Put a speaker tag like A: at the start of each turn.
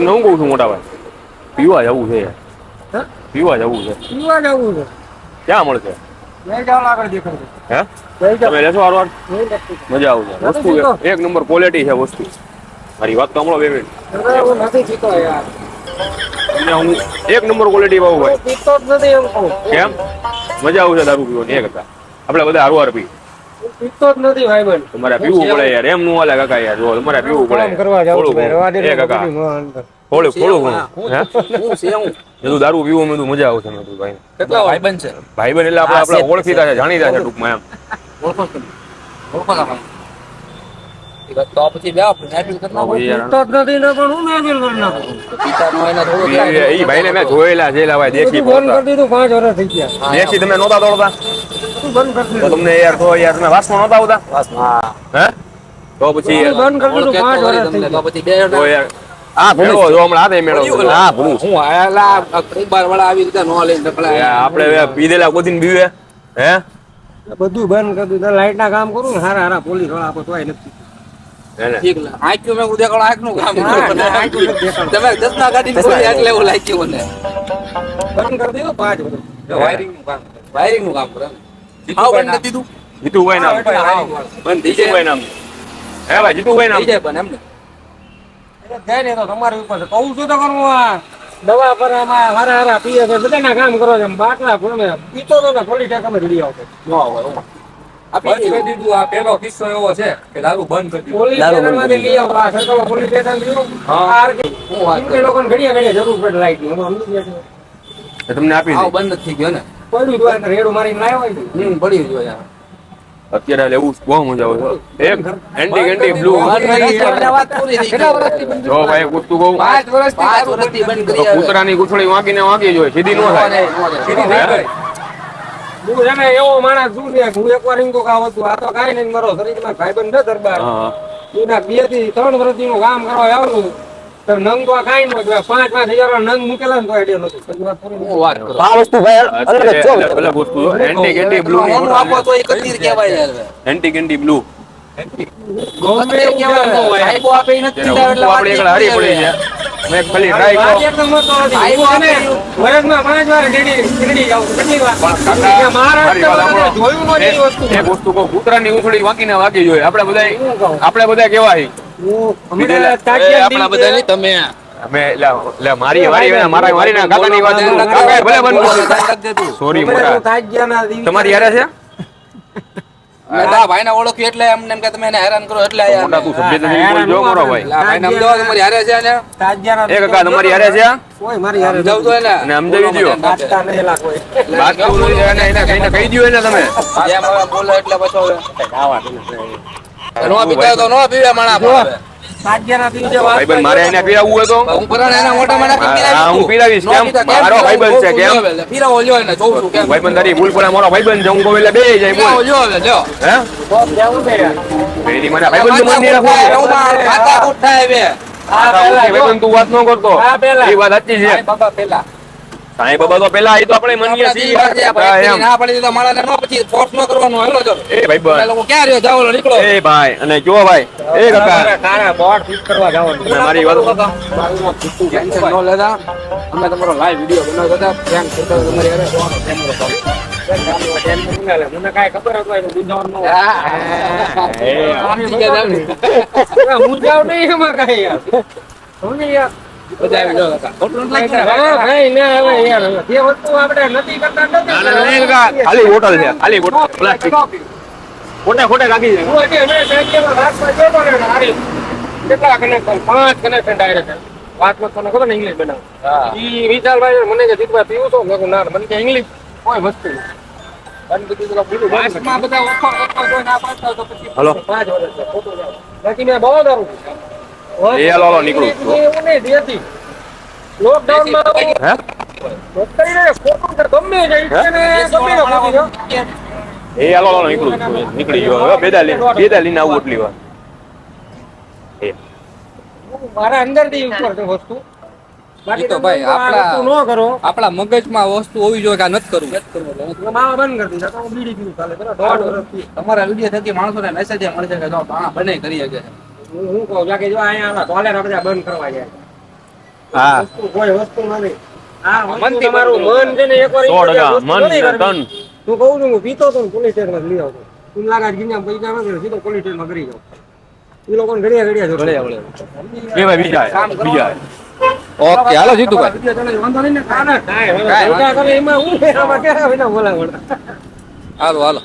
A: તમને હું કહું છું મોટા ભાઈ, પીવા જવું છે યાર.
B: હા?
A: પીવા જવું છે.
B: પીવા જવું છે.
A: ક્યાં મળશે?
B: લઈ જાઓ આગળ દેખાડો.
A: હે?
B: લઈ જાઓ.
A: તમે લેશો વાર
B: નહીં નથી.
A: મજા આવશે. વસ્તુ એક નંબર ક્વોલિટી છે વસ્તુ. મારી વાત તો હમણાં 2 મિનિટ.
B: હું નથી પીતો યાર.
A: તમને હું એક નંબર ક્વોલિટી પાઉં ભાઈ.
B: પીતો જ નથી એમ કહું.
A: કેમ? મજા આવશે દારૂ પીવાની એક હતા. આપણે બધા હારવાર પી.
B: પીતો જ નથી ભાઈ બન.
A: તમારે પીવું પડે યાર, એમ નું હાલે કાકા યાર. જો તમારે પીવું પડે.
B: કામ કરવા જાવ છું ભાઈ. રવા દે
A: એ કાકા. થોડું ઘણું. હે? તું દારૂ પીવો મેં તું મજા આવશે મેં તું ભાઈ.
C: કેટલા ભાઈબંધ છે?
A: ભાઈબંધ એટલે આપણે ઓળખીતા છે, જાણીતા છે ટૂંકમાં એમ.
C: ઓળખો છો? ઓળખો ના તો પછી બે આપણે નાપીલ કરી નાખો.
B: પીતો જ નથી ને પણ હું નાપીલ કરી નાખું.
C: પિતા નો એના થોડો
A: ઈ ભાઈને મેં જોયેલા છે ભાઈ દેશી
B: બધું બંધ કરી દીધું 5 વર્ષ થઈ ગયા.
A: દેશી તમે નહોતા દોડતા
B: બધું બંધ કરી
A: તો
B: દીધું.
A: તમને યાર તો યાર તમે વાસમાં નહોતા આવતા હે તો પછી
B: બંધ કરી દીધું 5 વર્ષ થઈ ગયા.
C: તો પછી બે
A: તો યાર આ ભૂલો જો હમણાં હાથે મેળો હા ભૂલું
C: હું આયેલા પરિવાર વાળા આવી રીતે નો લઈને ઢકળાય.
A: આપણે પીધેલા કોદીને બીવે હે
B: બધું બંધ કરી દીધું. લાઈટ ના કામ કરું ને હારા પોલીસ વાળા આપો તોય નથી.
C: ઠીક લે આંખ્યું મેં દેખાડો આંખનું કામ તમે 10 ના ગાડી બોલી એટલે એવું લાગ્યું મને.
B: બંધ કરી દીધું 5 વર્ષ.
C: વાયરિંગ નું કામ કરે હા બંધ નથી દીધું
A: જીતુભાઈ નામ
C: બંધ થઈ
A: જીતુભાઈ નામ હે ભાઈ જીતુભાઈ નામ
C: જાય પણ એમને
B: જાય ને તો તમારી ઉપર છે. કહું છું તો કરું આ દવા પર આમાં હારા પીએ તો બધાના કામ કરો છો. બાટલા ગમે પીતો તો પોલીસ ટેકમે રીડી આવતો.
C: નો આવે બંધ કરી દીધું. આ પેલો કિસ્સો એવો છે કે દારૂ બંધ કરી દીધું.
B: પોલીસ સ્ટેશનમાંથી લઈ આવો. આ સરકાર પોલીસ સ્ટેશન લીધું.
C: હું વાત
B: એ લોકોને ઘડિયા જરૂર પડે લાઈટની. હું સમજી ગયા છું.
A: તમને આપી
C: આવ
A: દે
C: બંધ નથી થઈ ગયો ને
B: પડ્યું તો રેડું મારીને લાવ્યો હોય ને.
C: પડી ગયો યાર
A: અત્યારે લેવું બહુ મજા આવે છે એક એન્ટી એન્ટી બ્લુ
C: વાત પૂરી થઈ
B: કેટલા વર્ષથી બંધ
A: જો ભાઈ કૂદતું કહું
C: 5 વર્ષથી બંધ કરી આવે.
A: કૂતરાની ગુથળી વાંકીને વાંકી જોઈએ સીધી નો થાય
B: સીધી થઈ ગઈ. હું છે ને એવો માણસ છું ને હું એકવાર એમ કહું કે આ વસ્તુ આ તો કાંઈ નહીં મારો શરીરમાં ભાઈબંધ છે દરબાર.
A: હા
B: એના 2 થી 3 વર્ષથી હું કામ કરવા આવું તો નંગ તો કાંઈ ન હોય. 5,000 નંગ મૂકેલા ને તો આઈડિયા નથી. પછી વાત પૂરી.
C: હું વાત કરું
D: આ વસ્તુ ભાઈ અલગ જ છે.
A: અલગ વસ્તુ એન્ટી એન્ટી બ્લુ
C: મોનું આપો તો એ કતીર કહેવાય યાર.
A: એન્ટી એન્ટી બ્લુ
B: ગમે એવું કહેવાય ન હોય.
C: સાહેબો આપે ઈ નથી દીધા એટલે
A: આપણે એકલા હારી પડી છે મેં ખાલી ટ્રાય
B: વાત
A: કરો
B: એકદમ મસ્ત હતી. હું છે ને વર્ષમાં 5 વાર ગીડી જાઉં છું. કેટલી વાર?
A: કાકા, મારી વાત
B: મહારાષ્ટ્રમાં
A: સાંભળો.
B: જોયું નથી એ વસ્તુ.
A: એક વસ્તુ કહું કૂતરાની ઉછળી વાંકીને વાંકી જોઈએ આપણે બધા કેવાય
B: હું
A: પીધેલા.
B: હમણાં તાજિયા
C: આપણા બધા નહીં તમે
A: અમે એટલે મારી મારી ના કાકાની વાત કરું. કાકાએ ભલે બંધ કરી સોરી મોટા
B: તાજિયાના દિવસે
A: તમારી યાર છે
C: મેં ભાઈ ને ઓળખ્યું એટલે એમને એમ કે તમે એને હેરાન કરો એટલે આયા
A: મોટા તું સભ્ય તરીકે બોલજો મારો ભાઈ
C: ભાઈ નામ દો તમારી હારે છે ને
B: તાજિયાના
A: એ કાકા તમારી યાર છે
B: કોઈ મારી હારે
C: સમજાવ તો એને
A: અને સમજાવી દ્યો.
B: વાંચતા નહીં એલા કોઈ.
A: વાત કરું નથી એને કહીને કહી દ્યો એને તમે
C: જેમ હવે બોલે એટલે પછી નો પીતા તો નો પીવે માણા હવે
B: તાજિયાના દિવસે વાત
A: ભાઈબંધ મારે એને પીરાવવું હોય તો
C: હું પરાણે એના મોટા માણા
A: હા, હું પીરાવીશ. કેમ? મારો ભાઈબંધ છે, કેમ?
C: પીરાવો લ્યો એને જોઉં છું કેમ
A: ભાઈબંધ તારી ભૂલ પડે મારો ભાઈબંધ છે હું કહું એટલે બે જાય
C: પીરાવો
A: બોલ
C: લ્યો હવે લ્યો
A: હે
B: જવું છે યાર.
A: પેલી મને ભાઈબંધ નું મંદિર
C: ખાતા ઉઠાય હવે
A: ભાઈબંધ તું વાત ન કરતો
B: હા, પેલા.
A: એ વાત સાચી છે
C: બાબા પેલા
A: સાંઈ બાબા તો પેલા એ તો આપણે મનીએ છીએ એમ
C: ના પડી તો માણસને નો પછી ફોર્સ નો કરવાનો હેલો જો
A: એ ભાઈબંધ
C: લોકો ક્યાં રહ્યો જાવ નીકળો
A: એ ભાઈ અને જો ભાઈ એ કાકા
B: તારા બોર્ડ ફિટ કરવા જવાનું.
A: અને મારી વાત
C: ટેન્શન નો લેતા અમે તમારો લાઈવ વિડિયો બનાવતા હતા પ્રેન્ક કરતા હતા તમારી હારે કેમેરો ચાલુ
B: મને કાંઈ ખબર જ હોય તો બુદ્ધાવાનું ન હોય. હું જાઉં નહીં એમાં કાંઈ યાર. સમજી યાર.
C: બધા આવી જાવ હતા ખોટું નથી
B: હા,
C: લાગતું
B: ભાઈ, ના હવે યાર. જે વસ્તુ આપણે નથી કરતા નથી.
A: ખાલી બોટલ છે ખાલી બોટલ પ્લાસ્ટિક ખોટે ખોટે કાઢી છે
B: હું હજી હમણાં સાંજેમાં વાતમાં જોતો ને હારી. કેટલા કનેક્શન? 5 connection direct. વાતમાં તને ખબર ને ઇંગ્લિશ બનાવ. ઈ વિશાલભાઈ મને કે જીતભાઈ પીવું છો? મેં કીધું ના મને કે ઇંગ્લિશ કોઈ વસ્તુ નહીં. બંધ કીધું તો બીજું બંધ
C: વાસમાં બધા ઓફર કોઈ ના પાડતા હોય તો પછી
A: હલો
B: 5 વર્ષ છે, ખોટું જાય. બાકી મેં બહુ દારૂ પીધો.
A: એ હાલો, હાલો, નીકળું.
B: એવું નહીં દેતી. લોકડાઉનમાં
A: હે
B: ડોક્ટરીને ખોટું તો ગમે જાય છે ને ગમે ને ખોટી જો.
A: એ હાલો હાલો નીકળું છું. નીકળી ગયો હવે બેદા લઈને આવું એટલી વાર એ
B: મારા અંદરથી ઉપર છે વસ્તુ. બાકી
C: ઈ તો ભાઈ
B: તમે આ વસ્તુ ન કરો.
C: આપણા મગજમાં વસ્તુ હોવી જોઈએ કે આ નથી કરવું
B: એટલે માવા બંધ કરી દીધા. તો હું બીડી પીવું ચાલે. પેલા 1.5 વર્ષથી.
C: તમારા વિડીયો થકી માણસોને મેસેજ મળે છે કે જો બાણા બને કરી શકે
B: હું કહું છું કે જો અહીંયા આવા કોલેરા બધા બંધ કરવા જાય.
C: હા
B: વસ્તુ કોઈ વસ્તુ નથી. આ વસ્તુ
C: મનથી
B: તમારું
C: બનવું
B: મન છે ને એકવાર
A: 100%
B: વસ્તુ
A: મન
B: નથી
A: ને
B: કરવી.
A: તન.
B: હું કહું છું, હું પીતો હતો ને પોલીસ સ્ટેશનમાં લઈ આવતો. તું લાગે ગીના પૈસા નથી સીધો પોલીસ સ્ટેશનમાં કરી જાવ. એ લોકોને ઘડિયા ઘડિયા જોતો.
A: એ ભાઈ બીજા
C: કામ
A: આયા,
C: કરો.
A: બીજા આયા.
C: ઓકે હાલો જીતુભાઈ
B: વાંધો નહીં ને કાંઈ
C: કાંઈ
B: ધંધા કરે એમાં હું છે? આમાં ક્યાં વિના બોલાવણ?
C: હાલો હાલો